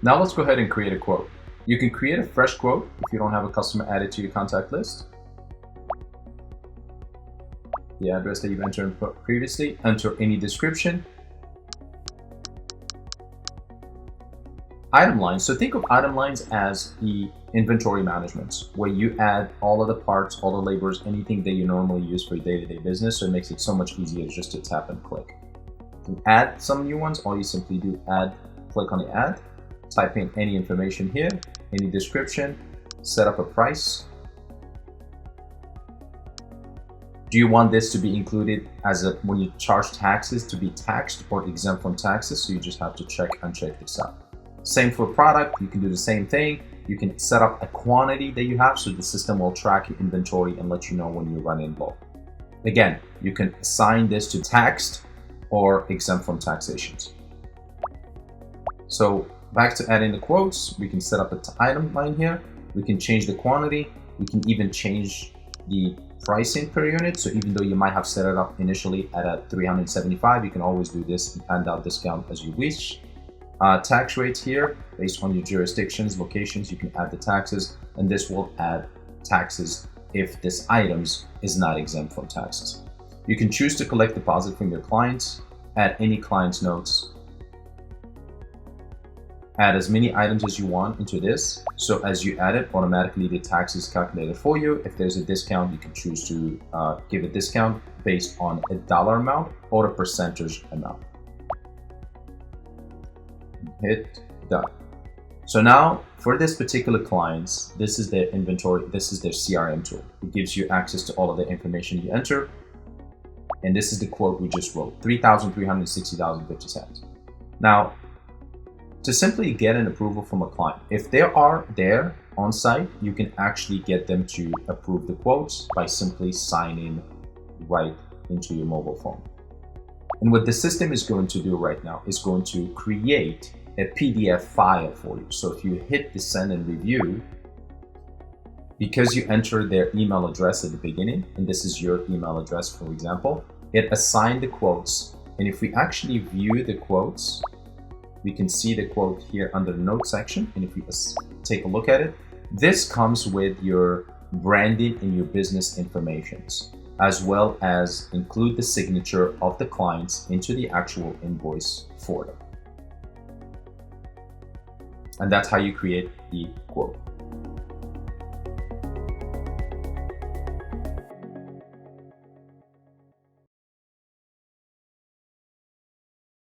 Now let's go ahead and create a quote. You can create a fresh quote if you don't have a customer added to your contact list. The address that you've entered previously, enter any description. Item lines. So think of item lines as the inventory management, where you add all of the parts, all the labors, anything that you normally use for your day-to-day business. So it makes it so much easier just to tap and click. You can add some new ones. All you simply do, click on the add, type in any information here, any description, set up a price. Do you want this to be included when you charge taxes, to be taxed or exempt from taxes? So you just have to uncheck this out. Same for product, you can do the same thing. You can set up a quantity that you have so the system will track your inventory and let you know when you run in low. Again, you can assign this to taxed or exempt from taxations. So back to adding the quotes, we can set up an item line here. We can change the quantity. We can even change the pricing per unit. So even though you might have set it up initially at a $375, you can always do this and hand out discount as you wish. Tax rates here, based on your jurisdictions, locations, you can add the taxes, and this will add taxes if this items is not exempt from taxes. You can choose to collect deposit from your clients, add any client's notes, add as many items as you want into this. So as you add it, automatically the tax is calculated for you. If there's a discount, you can choose to give a discount based on a dollar amount or a percentage amount. Hit done. So now for this particular clients, this is their inventory, this is their CRM tool. It gives you access to all of the information you enter. And this is the quote we just wrote, $3,360.50. Now, to simply get an approval from a client, if they are there on site, you can actually get them to approve the quotes by simply signing right into your mobile phone. And what the system is going to do right now is going to create a PDF file for you. So if you hit the send and review, because you enter their email address at the beginning, and this is your email address, for example, it assigned the quotes. And if we actually view the quotes, we can see the quote here under the note section. And if we take a look at it, this comes with your branding and your business informations, as well as include the signature of the clients into the actual invoice for them. And that's how you create the quote.